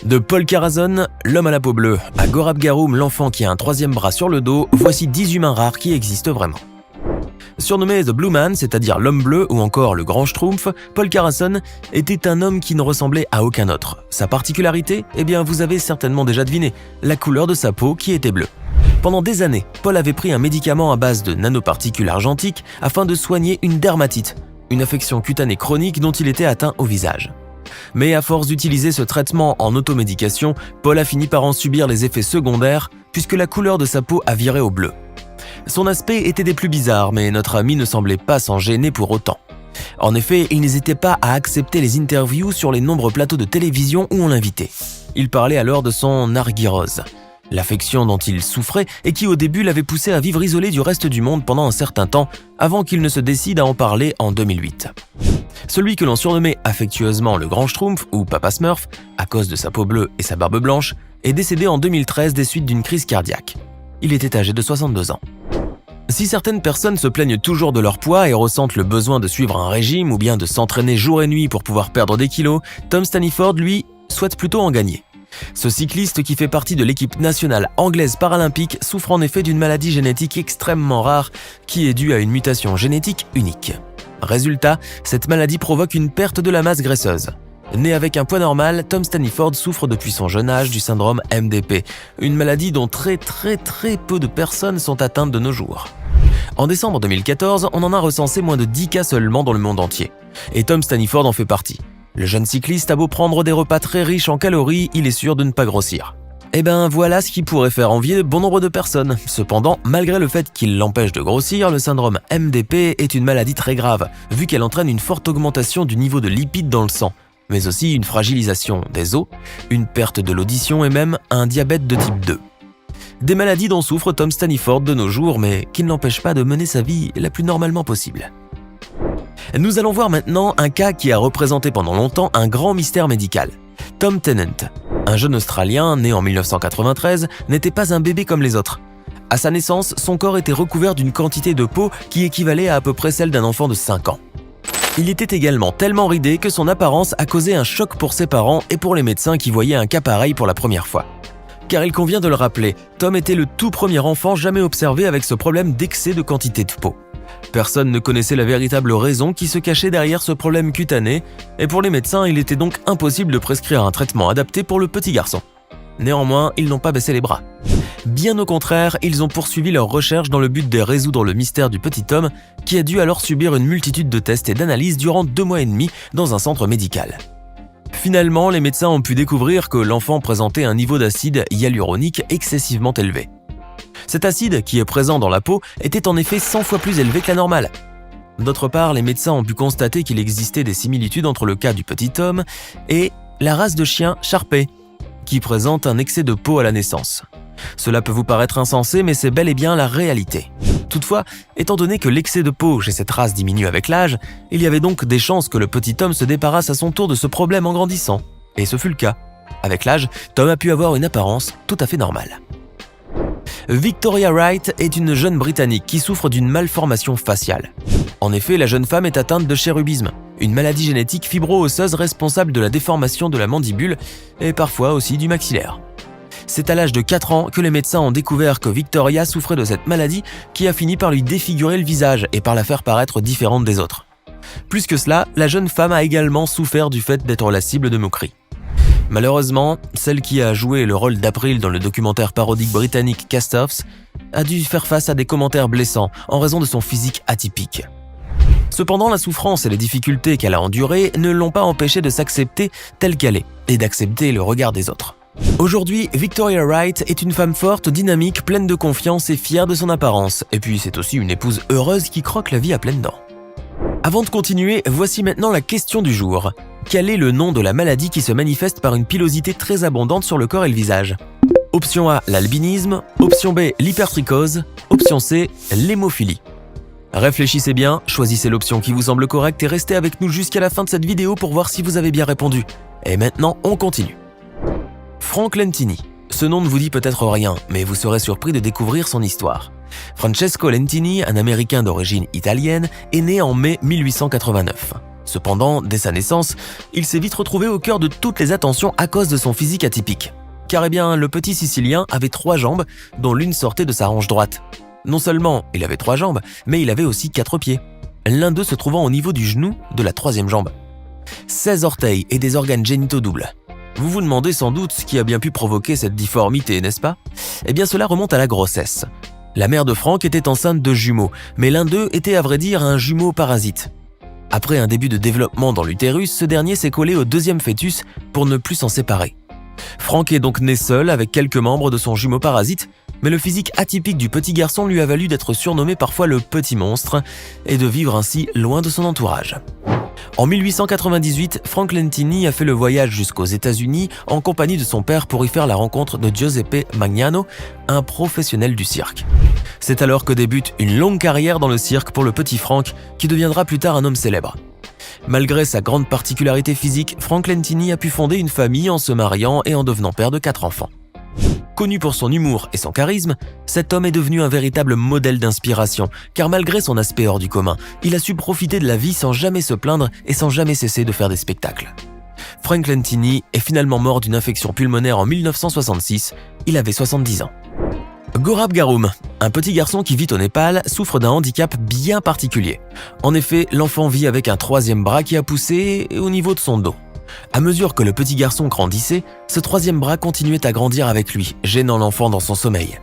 De Paul Carazon, l'homme à la peau bleue, à Gorab Garoum, l'enfant qui a un troisième bras sur le dos, voici 10 humains rares qui existent vraiment. Surnommé The Blue Man, c'est-à-dire l'homme bleu ou encore le grand Schtroumpf, Paul Carazon était un homme qui ne ressemblait à aucun autre. Sa particularité, vous avez certainement déjà deviné, la couleur de sa peau qui était bleue. Pendant des années, Paul avait pris un médicament à base de nanoparticules argentiques afin de soigner une dermatite, une affection cutanée chronique dont il était atteint au visage. Mais à force d'utiliser ce traitement en automédication, Paul a fini par en subir les effets secondaires puisque la couleur de sa peau a viré au bleu. Son aspect était des plus bizarres, mais notre ami ne semblait pas s'en gêner pour autant. En effet, il n'hésitait pas à accepter les interviews sur les nombreux plateaux de télévision où on l'invitait. Il parlait alors de son argyrose, l'affection dont il souffrait et qui au début l'avait poussé à vivre isolé du reste du monde pendant un certain temps avant qu'il ne se décide à en parler en 2008. Celui que l'on surnommait affectueusement le grand Schtroumpf ou Papa Smurf, à cause de sa peau bleue et sa barbe blanche, est décédé en 2013 des suites d'une crise cardiaque. Il était âgé de 62 ans. Si certaines personnes se plaignent toujours de leur poids et ressentent le besoin de suivre un régime ou bien de s'entraîner jour et nuit pour pouvoir perdre des kilos, Tom Staniford, lui, souhaite plutôt en gagner. Ce cycliste qui fait partie de l'équipe nationale anglaise paralympique souffre en effet d'une maladie génétique extrêmement rare qui est due à une mutation génétique unique. Résultat, cette maladie provoque une perte de la masse graisseuse. Né avec un poids normal, Tom Staniford souffre depuis son jeune âge du syndrome MDP, une maladie dont très peu de personnes sont atteintes de nos jours. En décembre 2014, on en a recensé moins de 10 cas seulement dans le monde entier. Et Tom Staniford en fait partie. Le jeune cycliste a beau prendre des repas très riches en calories, il est sûr de ne pas grossir. Voilà ce qui pourrait faire envier bon nombre de personnes. Cependant, malgré le fait qu'il l'empêche de grossir, le syndrome MDP est une maladie très grave, vu qu'elle entraîne une forte augmentation du niveau de lipides dans le sang, mais aussi une fragilisation des os, une perte de l'audition et même un diabète de type 2. Des maladies dont souffre Tom Staniford de nos jours, mais qui ne l'empêchent pas de mener sa vie la plus normalement possible. Nous allons voir maintenant un cas qui a représenté pendant longtemps un grand mystère médical. Tom Tennant, un jeune Australien né en 1993, n'était pas un bébé comme les autres. À sa naissance, son corps était recouvert d'une quantité de peau qui équivalait à peu près celle d'un enfant de 5 ans. Il était également tellement ridé que son apparence a causé un choc pour ses parents et pour les médecins qui voyaient un cas pareil pour la première fois. Car il convient de le rappeler, Tom était le tout premier enfant jamais observé avec ce problème d'excès de quantité de peau. Personne ne connaissait la véritable raison qui se cachait derrière ce problème cutané, et pour les médecins, il était donc impossible de prescrire un traitement adapté pour le petit garçon. Néanmoins, ils n'ont pas baissé les bras. Bien au contraire, ils ont poursuivi leurs recherches dans le but de résoudre le mystère du petit Tom, qui a dû alors subir une multitude de tests et d'analyses durant 2 mois et demi dans un centre médical. Finalement, les médecins ont pu découvrir que l'enfant présentait un niveau d'acide hyaluronique excessivement élevé. Cet acide, qui est présent dans la peau, était en effet 100 fois plus élevé que la normale. D'autre part, les médecins ont pu constater qu'il existait des similitudes entre le cas du petit Tom et la race de chien Sharpei, qui présente un excès de peau à la naissance. Cela peut vous paraître insensé, mais c'est bel et bien la réalité. Toutefois, étant donné que l'excès de peau chez cette race diminue avec l'âge, il y avait donc des chances que le petit Tom se débarrasse à son tour de ce problème en grandissant. Et ce fut le cas. Avec l'âge, Tom a pu avoir une apparence tout à fait normale. Victoria Wright est une jeune Britannique qui souffre d'une malformation faciale. En effet, la jeune femme est atteinte de chérubisme, une maladie génétique fibro-osseuse responsable de la déformation de la mandibule et parfois aussi du maxillaire. C'est à l'âge de 4 ans que les médecins ont découvert que Victoria souffrait de cette maladie qui a fini par lui défigurer le visage et par la faire paraître différente des autres. Plus que cela, la jeune femme a également souffert du fait d'être la cible de moqueries. Malheureusement, celle qui a joué le rôle d'April dans le documentaire parodique britannique Cast-Offs a dû faire face à des commentaires blessants en raison de son physique atypique. Cependant, la souffrance et les difficultés qu'elle a endurées ne l'ont pas empêchée de s'accepter telle qu'elle est et d'accepter le regard des autres. Aujourd'hui, Victoria Wright est une femme forte, dynamique, pleine de confiance et fière de son apparence. Et puis c'est aussi une épouse heureuse qui croque la vie à pleines dents. Avant de continuer, voici maintenant la question du jour. Quel est le nom de la maladie qui se manifeste par une pilosité très abondante sur le corps et le visage? Option A, l'albinisme. Option B, l'hypertrichose. Option C, l'hémophilie. Réfléchissez bien, choisissez l'option qui vous semble correcte et restez avec nous jusqu'à la fin de cette vidéo pour voir si vous avez bien répondu. Et maintenant, on continue. Frank Lentini. Ce nom ne vous dit peut-être rien, mais vous serez surpris de découvrir son histoire. Francesco Lentini, un Américain d'origine italienne, est né en mai 1889. Cependant, dès sa naissance, il s'est vite retrouvé au cœur de toutes les attentions à cause de son physique atypique. Car le petit Sicilien avait 3 jambes, dont l'une sortait de sa hanche droite. Non seulement il avait 3 jambes, mais il avait aussi 4 pieds, l'un d'eux se trouvant au niveau du genou de la 3e jambe. 16 orteils et des organes génitaux doubles. Vous vous demandez sans doute ce qui a bien pu provoquer cette difformité, n'est-ce pas? Eh bien cela remonte à la grossesse. La mère de Frank était enceinte de jumeaux, mais l'un d'eux était à vrai dire un jumeau parasite. Après un début de développement dans l'utérus, ce dernier s'est collé au 2e fœtus pour ne plus s'en séparer. Frank est donc né seul avec quelques membres de son jumeau parasite, mais le physique atypique du petit garçon lui a valu d'être surnommé parfois le petit monstre et de vivre ainsi loin de son entourage. En 1898, Frank Lentini a fait le voyage jusqu'aux États-Unis en compagnie de son père pour y faire la rencontre de Giuseppe Magnano, un professionnel du cirque. C'est alors que débute une longue carrière dans le cirque pour le petit Frank, qui deviendra plus tard un homme célèbre. Malgré sa grande particularité physique, Frank Lentini a pu fonder une famille en se mariant et en devenant père de 4 enfants. Connu pour son humour et son charisme, cet homme est devenu un véritable modèle d'inspiration, car malgré son aspect hors du commun, il a su profiter de la vie sans jamais se plaindre et sans jamais cesser de faire des spectacles. Frank Lentini est finalement mort d'une infection pulmonaire en 1966, il avait 70 ans. Gaurav Garhum, un petit garçon qui vit au Népal, souffre d'un handicap bien particulier. En effet, l'enfant vit avec un 3e bras qui a poussé au niveau de son dos. À mesure que le petit garçon grandissait, ce 3e bras continuait à grandir avec lui, gênant l'enfant dans son sommeil.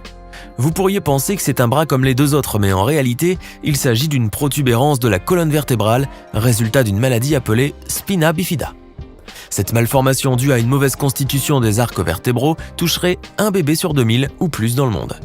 Vous pourriez penser que c'est un bras comme les 2 autres, mais en réalité, il s'agit d'une protubérance de la colonne vertébrale, résultat d'une maladie appelée spina bifida. Cette malformation due à une mauvaise constitution des arcs vertébraux toucherait un bébé sur 2000 ou plus dans le monde.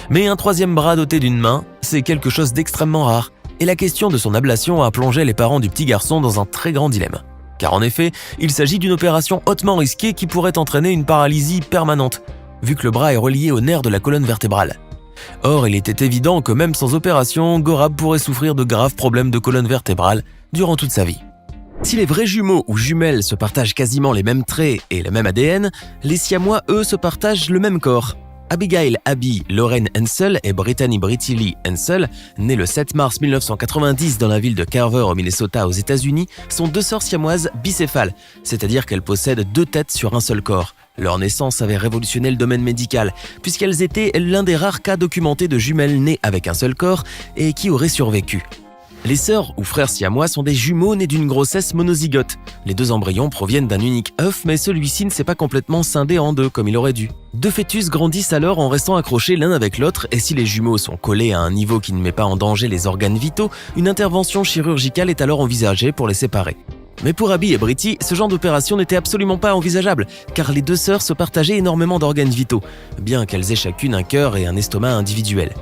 Mais un 3e bras doté d'une main, c'est quelque chose d'extrêmement rare, et la question de son ablation a plongé les parents du petit garçon dans un très grand dilemme. Car en effet, il s'agit d'une opération hautement risquée qui pourrait entraîner une paralysie permanente, vu que le bras est relié au nerf de la colonne vertébrale. Or, il était évident que même sans opération, Gaurav pourrait souffrir de graves problèmes de colonne vertébrale durant toute sa vie. Si les vrais jumeaux ou jumelles se partagent quasiment les mêmes traits et le même ADN, les siamois, eux, se partagent le même corps. Abigail Abby Lorraine Hensel et Brittany Britty Lee Hensel, nées le 7 mars 1990 dans la ville de Carver au Minnesota aux États-Unis, sont 2 sœurs siamoises bicéphales, c'est-à-dire qu'elles possèdent 2 têtes sur un seul corps. Leur naissance avait révolutionné le domaine médical, puisqu'elles étaient l'un des rares cas documentés de jumelles nées avec un seul corps et qui auraient survécu. Les sœurs ou frères siamois sont des jumeaux nés d'une grossesse monozygote. Les 2 embryons proviennent d'un unique œuf, mais celui-ci ne s'est pas complètement scindé en 2 comme il aurait dû. 2 fœtus grandissent alors en restant accrochés l'un avec l'autre, et si les jumeaux sont collés à un niveau qui ne met pas en danger les organes vitaux, une intervention chirurgicale est alors envisagée pour les séparer. Mais pour Abby et Britty, ce genre d'opération n'était absolument pas envisageable, car les 2 sœurs se partageaient énormément d'organes vitaux, bien qu'elles aient chacune un cœur et un estomac individuels.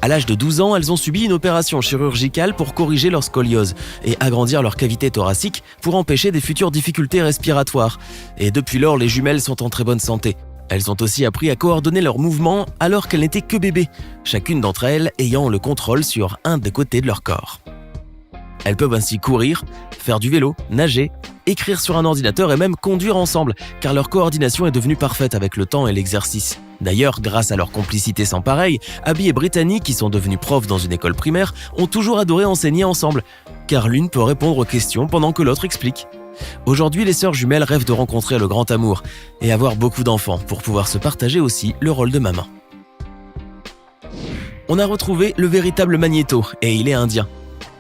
À l'âge de 12 ans, elles ont subi une opération chirurgicale pour corriger leur scoliose et agrandir leur cavité thoracique pour empêcher des futures difficultés respiratoires. Et depuis lors, les jumelles sont en très bonne santé. Elles ont aussi appris à coordonner leurs mouvements alors qu'elles n'étaient que bébés, chacune d'entre elles ayant le contrôle sur un des côtés de leur corps. Elles peuvent ainsi courir, faire du vélo, nager, écrire sur un ordinateur et même conduire ensemble, car leur coordination est devenue parfaite avec le temps et l'exercice. D'ailleurs, grâce à leur complicité sans pareil, Abby et Brittany, qui sont devenues profs dans une école primaire, ont toujours adoré enseigner ensemble, car l'une peut répondre aux questions pendant que l'autre explique. Aujourd'hui, les sœurs jumelles rêvent de rencontrer le grand amour et avoir beaucoup d'enfants pour pouvoir se partager aussi le rôle de maman. On a retrouvé le véritable Magnéto, et il est indien.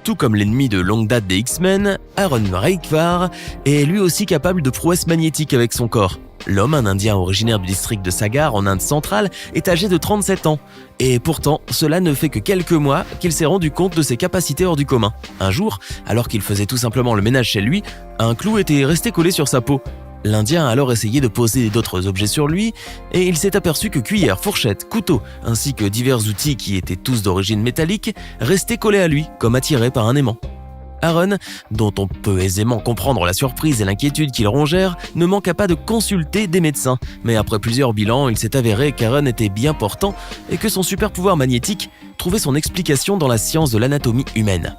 Tout comme l'ennemi de longue date des X-Men, Aaron Raikvar est lui aussi capable de prouesses magnétiques avec son corps. L'homme, un Indien originaire du district de Sagar en Inde centrale, est âgé de 37 ans. Et pourtant, cela ne fait que quelques mois qu'il s'est rendu compte de ses capacités hors du commun. Un jour, alors qu'il faisait tout simplement le ménage chez lui, un clou était resté collé sur sa peau. L'Indien a alors essayé de poser d'autres objets sur lui et il s'est aperçu que cuillères, fourchettes, couteaux ainsi que divers outils qui étaient tous d'origine métallique restaient collés à lui comme attirés par un aimant. Aaron, dont on peut aisément comprendre la surprise et l'inquiétude qu'il rongèrent, ne manqua pas de consulter des médecins. Mais après plusieurs bilans, il s'est avéré qu'Aaron était bien portant et que son super pouvoir magnétique trouvait son explication dans la science de l'anatomie humaine.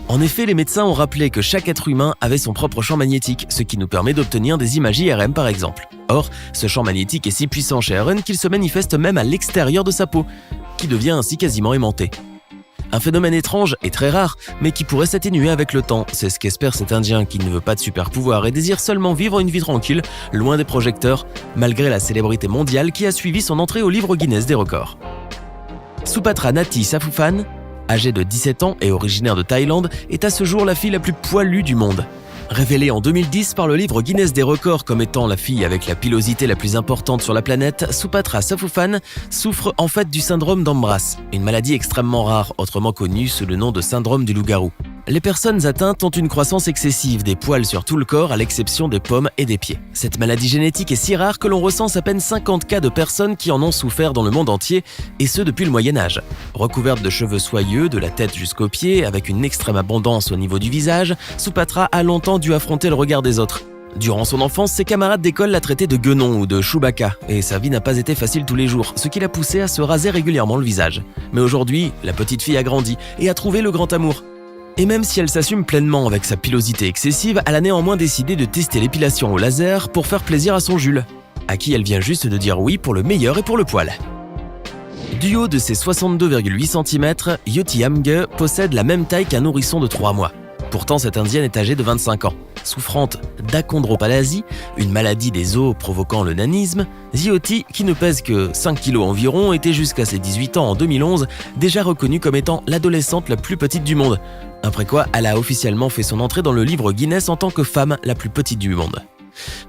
En effet, les médecins ont rappelé que chaque être humain avait son propre champ magnétique, ce qui nous permet d'obtenir des images IRM par exemple. Or, ce champ magnétique est si puissant chez Aaron qu'il se manifeste même à l'extérieur de sa peau, qui devient ainsi quasiment aimanté. Un phénomène étrange et très rare, mais qui pourrait s'atténuer avec le temps. C'est ce qu'espère cet Indien qui ne veut pas de super pouvoir et désire seulement vivre une vie tranquille, loin des projecteurs, malgré la célébrité mondiale qui a suivi son entrée au livre Guinness des records. Supatra Nati Safuphan, âgée de 17 ans et originaire de Thaïlande, est à ce jour la fille la plus poilue du monde. Révélée en 2010 par le livre Guinness des records comme étant la fille avec la pilosité la plus importante sur la planète, Supatra Safuphan souffre en fait du syndrome d'Ambras, une maladie extrêmement rare, autrement connue sous le nom de syndrome du loup-garou. Les personnes atteintes ont une croissance excessive des poils sur tout le corps à l'exception des pommes et des pieds. Cette maladie génétique est si rare que l'on recense à peine 50 cas de personnes qui en ont souffert dans le monde entier, et ce depuis le Moyen-Âge. Recouverte de cheveux soyeux de la tête jusqu'aux pieds, avec une extrême abondance au niveau du visage, Supatra a longtemps dû affronter le regard des autres. Durant son enfance, ses camarades d'école la traitaient de guenon ou de Chewbacca, et sa vie n'a pas été facile tous les jours, ce qui l'a poussée à se raser régulièrement le visage. Mais aujourd'hui, la petite fille a grandi et a trouvé le grand amour. Et même si elle s'assume pleinement avec sa pilosité excessive, elle a néanmoins décidé de tester l'épilation au laser pour faire plaisir à son Jules, à qui elle vient juste de dire oui pour le meilleur et pour le poil. Du haut de ses 62,8 cm, Yoti Amge possède la même taille qu'un nourrisson de 3 mois. Pourtant, cette Indienne est âgée de 25 ans. Souffrante d'achondroplasie, une maladie des os provoquant le nanisme, Yoti, qui ne pèse que 5 kg environ, était jusqu'à ses 18 ans en 2011 déjà reconnue comme étant l'adolescente la plus petite du monde. Après quoi, elle a officiellement fait son entrée dans le livre Guinness en tant que femme la plus petite du monde.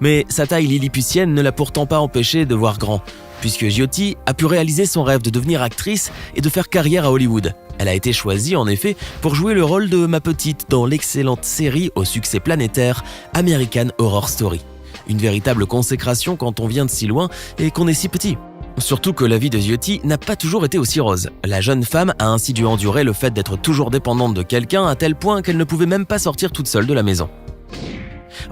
Mais sa taille lilliputienne ne l'a pourtant pas empêchée de voir grand, puisque Yoti a pu réaliser son rêve de devenir actrice et de faire carrière à Hollywood. Elle a été choisie en effet pour jouer le rôle de ma petite dans l'excellente série au succès planétaire American Horror Story. Une véritable consécration quand on vient de si loin et qu'on est si petit. Surtout que la vie de Yoti n'a pas toujours été aussi rose. La jeune femme a ainsi dû endurer le fait d'être toujours dépendante de quelqu'un à tel point qu'elle ne pouvait même pas sortir toute seule de la maison.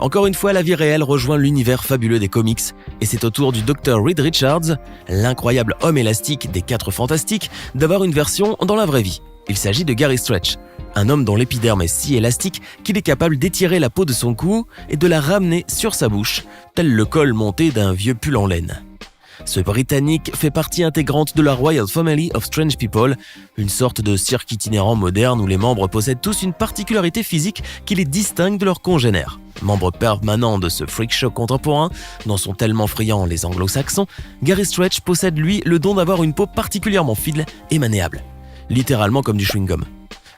Encore une fois, la vie réelle rejoint l'univers fabuleux des comics, et c'est au tour du Dr. Reed Richards, l'incroyable homme élastique des 4 Fantastiques, d'avoir une version dans la vraie vie. Il s'agit de Gary Stretch, un homme dont l'épiderme est si élastique qu'il est capable d'étirer la peau de son cou et de la ramener sur sa bouche, tel le col monté d'un vieux pull en laine. Ce Britannique fait partie intégrante de la Royal Family of Strange People, une sorte de cirque itinérant moderne où les membres possèdent tous une particularité physique qui les distingue de leurs congénères. Membre permanent de ce freak show contemporain, dont sont tellement friands les anglo-saxons, Gary Stretch possède lui le don d'avoir une peau particulièrement fine et maniable, littéralement comme du chewing-gum.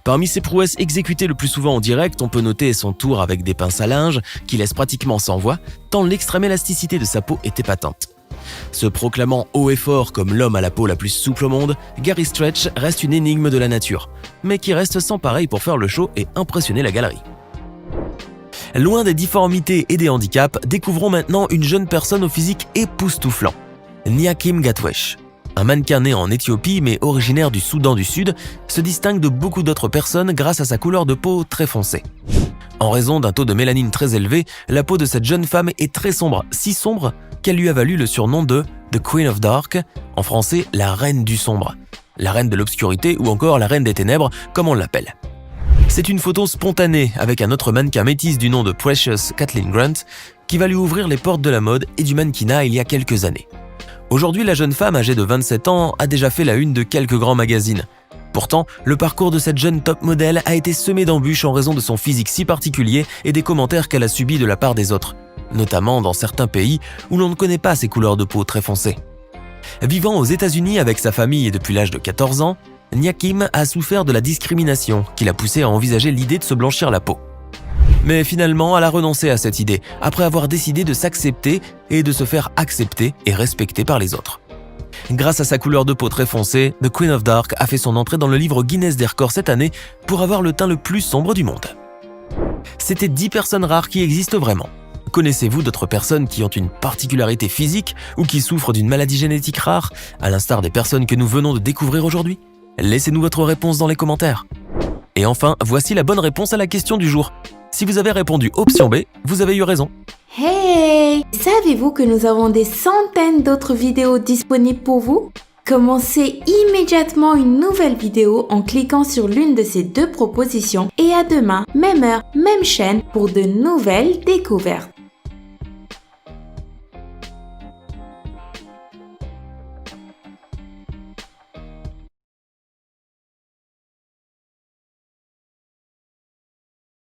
Parmi ses prouesses exécutées le plus souvent en direct, on peut noter son tour avec des pinces à linge qui laissent pratiquement sans voix, tant l'extrême élasticité de sa peau était patente. Se proclamant haut et fort comme l'homme à la peau la plus souple au monde, Gary Stretch reste une énigme de la nature, mais qui reste sans pareil pour faire le show et impressionner la galerie. Loin des difformités et des handicaps, découvrons maintenant une jeune personne au physique époustouflant, Nyakim Gatwesh. Un mannequin né en Éthiopie mais originaire du Soudan du Sud, se distingue de beaucoup d'autres personnes grâce à sa couleur de peau très foncée. En raison d'un taux de mélanine très élevé, la peau de cette jeune femme est très sombre, si sombre qu'elle lui a valu le surnom de The Queen of Dark, en français la reine du sombre, la reine de l'obscurité ou encore la reine des ténèbres comme on l'appelle. C'est une photo spontanée avec un autre mannequin métis du nom de Precious Kathleen Grant qui va lui ouvrir les portes de la mode et du mannequinat il y a quelques années. Aujourd'hui, la jeune femme âgée de 27 ans a déjà fait la une de quelques grands magazines. Pourtant, le parcours de cette jeune top modèle a été semé d'embûches en raison de son physique si particulier et des commentaires qu'elle a subis de la part des autres, notamment dans certains pays où l'on ne connaît pas ses couleurs de peau très foncées. Vivant aux États-Unis avec sa famille et depuis l'âge de 14 ans, Nyakim a souffert de la discrimination qui l'a poussé à envisager l'idée de se blanchir la peau. Mais finalement, elle a renoncé à cette idée après avoir décidé de s'accepter et de se faire accepter et respecter par les autres. Grâce à sa couleur de peau très foncée, The Queen of Dark a fait son entrée dans le livre Guinness des records cette année pour avoir le teint le plus sombre du monde. C'était 10 personnes rares qui existent vraiment. Connaissez-vous d'autres personnes qui ont une particularité physique ou qui souffrent d'une maladie génétique rare, à l'instar des personnes que nous venons de découvrir aujourd'hui ? Laissez-nous votre réponse dans les commentaires. Et enfin, voici la bonne réponse à la question du jour. Si vous avez répondu option B, vous avez eu raison. Hey! Savez-vous que nous avons des centaines d'autres vidéos disponibles pour vous? Commencez immédiatement une nouvelle vidéo en cliquant sur l'une de ces 2 propositions et à demain, même heure, même chaîne pour de nouvelles découvertes.